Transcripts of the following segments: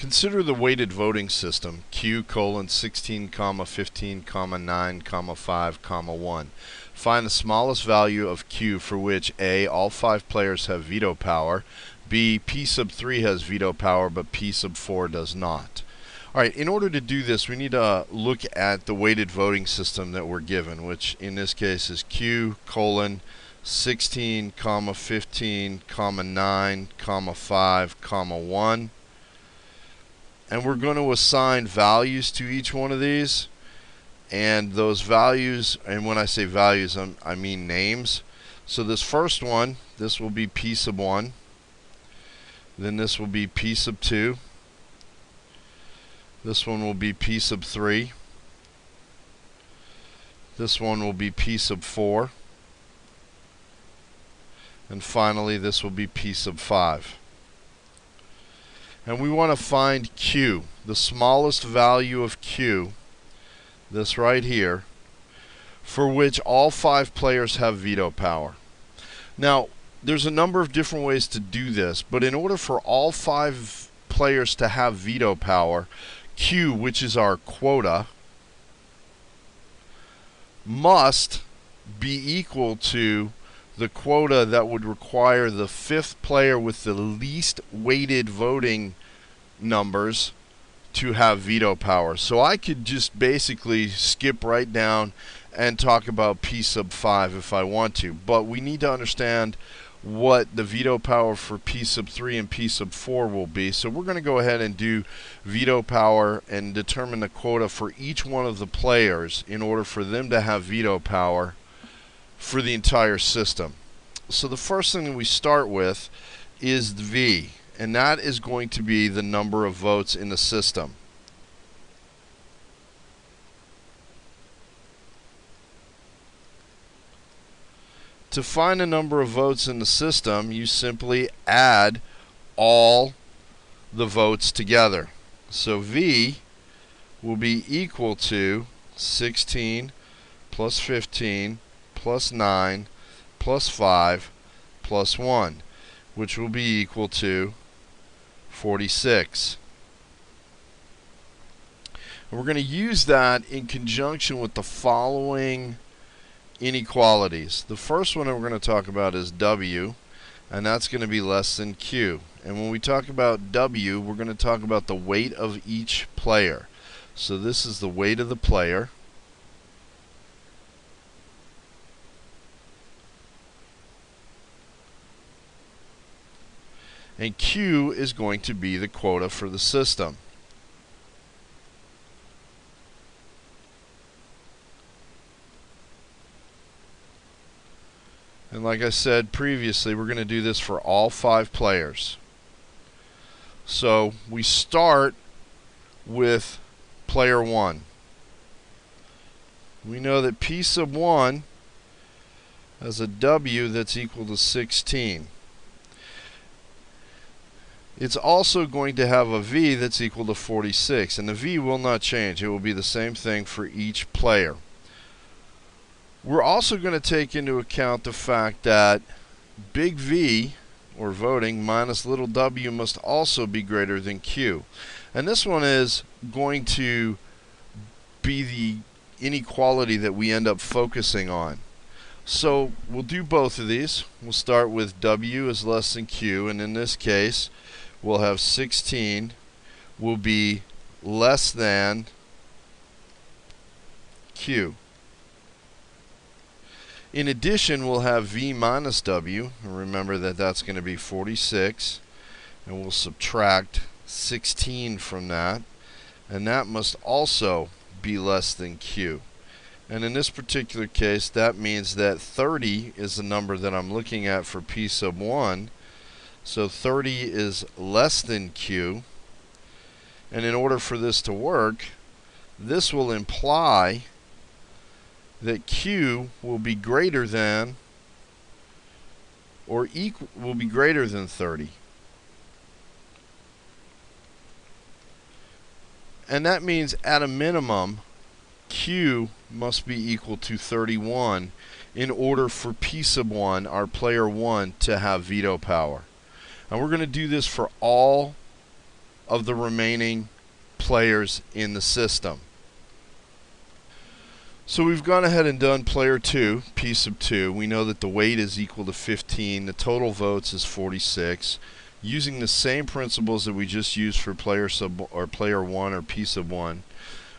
Consider the weighted voting system Q colon 16, 15, 9, 5, 1. Find the smallest value of Q for which A. all 5 players have veto power, B. P sub 3 has veto power but P sub 4 does not. Alright, in order to do this we need to look at the weighted voting system that we're given, which in this case is Q colon 16, 15, 9, 5, 1. And we're going to assign values to each one of these. And those values, and when I say values, I mean names. So this first one, this will be P sub 1. Then this will be P sub 2. This one will be P sub 3. This one will be P sub 4. And finally, this will be P sub 5. And we want to find Q, the smallest value of Q, this right here, for which all 5 players have veto power. Now, there's a number of different ways to do this, but in order for all 5 players to have veto power, Q, which is our quota, must be equal to the quota that would require the 5th player with the least weighted voting numbers to have veto power. So I could just basically skip right down and talk about P sub 5 if I want to. But we need to understand what the veto power for P sub 3 and P sub 4 will be. So we're going to go ahead and do veto power and determine the quota for each one of the players in order for them to have veto power for the entire system. So the first thing that we start with is the V, and that is going to be the number of votes in the system. To find the number of votes in the system, you simply add all the votes together. So V will be equal to 16 plus 15 plus 9 plus 5 plus 1, which will be equal to 46. And we're going to use that in conjunction with the following inequalities. The first one that we're going to talk about is W, and that's going to be less than Q. And when we talk about W, we're going to talk about the weight of each player. So this is the weight of the player. And Q is going to be the quota for the system. And like I said previously, we're going to do this for all 5 players. So we start with player 1. We know that P sub 1 has a W that's equal to 16. It's also going to have a V that's equal to 46, and the V will not change. It will be the same thing for each player. We're also going to take into account the fact that big V, or voting, minus little w must also be greater than Q. And this one is going to be the inequality that we end up focusing on. So we'll do both of these. We'll start with W is less than Q, and in this case, we'll have 16 will be less than Q. In addition, we'll have V minus W, and remember that that's going to be 46, and we'll subtract 16 from that, and that must also be less than Q. And in this particular case, that means that 30 is the number that I'm looking at for P sub 1. So 30 is less than Q. And in order for this to work, this will imply that Q will be greater than or will be greater than 30. And that means at a minimum, Q must be equal to 31 in order for P sub 1, our player 1, to have veto power. And we're going to do this for all of the remaining players in the system. So we've gone ahead and done player 2, P sub 2. We know that the weight is equal to 15. The total votes is 46. Using the same principles that we just used for player 1 or P sub 1,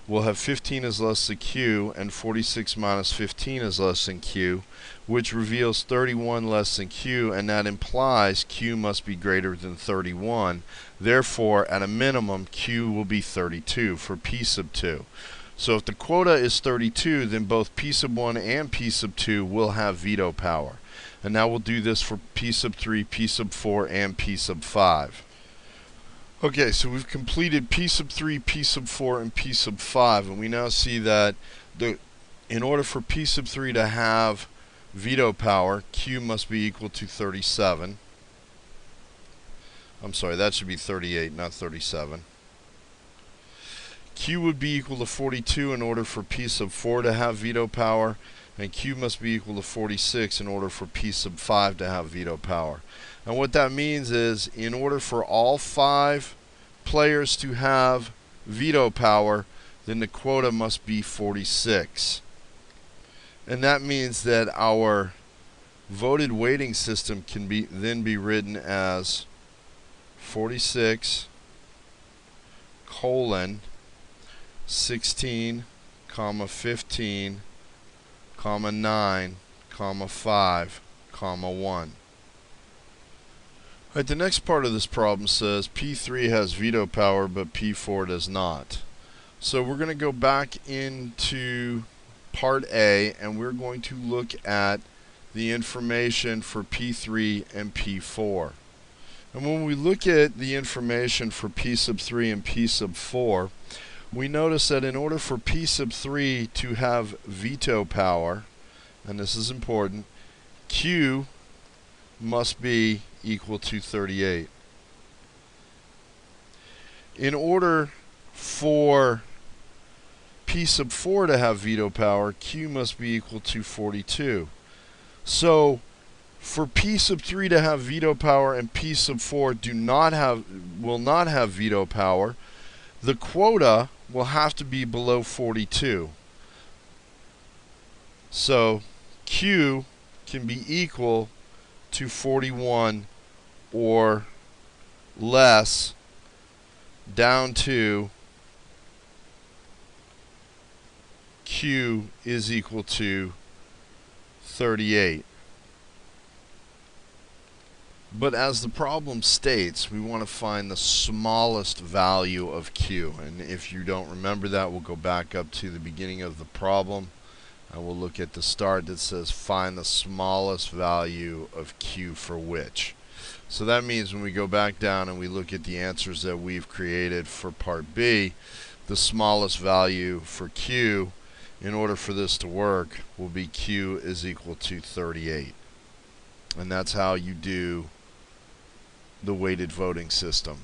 we'll have 15 is less than Q and 46 minus 15 is less than Q, which reveals 31 less than Q, and that implies Q must be greater than 31. Therefore, at a minimum, Q will be 32 for P sub 2. So if the quota is 32, then both P sub 1 and P sub 2 will have veto power. And now we'll do this for P sub 3, P sub 4, and P sub 5. Okay, so we've completed P sub 3, P sub 4, and P sub 5, and we now see that in order for P sub 3 to have veto power, Q must be equal to 37. I'm sorry, that should be 38, not 37. Q would be equal to 42 in order for P sub 4 to have veto power, and Q must be equal to 46 in order for P sub 5 to have veto power. And what that means is, in order for all 5 players to have veto power, then the quota must be 46. And that means that our voted weighting system can then be written as 46 colon 16, 15, 9, 5, 1. Alright, the next part of this problem says P3 has veto power, but P4 does not. So we're going to go back into part A, and we're going to look at the information for P3 and P4. And when we look at the information for P sub 3 and P sub 4, we notice that in order for P sub 3 to have veto power, and this is important, Q must be equal to 38. In order for P sub 4 to have veto power, Q must be equal to 42. So for P sub 3 to have veto power and P sub 4 will not have veto power, the quota will have to be below 42. So Q can be equal to 41 or less down to Q is equal to 38. But as the problem states, we want to find the smallest value of Q. And if you don't remember that, we'll go back up to the beginning of the problem. And we'll look at the start that says find the smallest value of Q for which. So that means when we go back down and we look at the answers that we've created for part B, the smallest value for Q, in order for this to work, will be Q is equal to 38. And that's how you do the weighted voting system.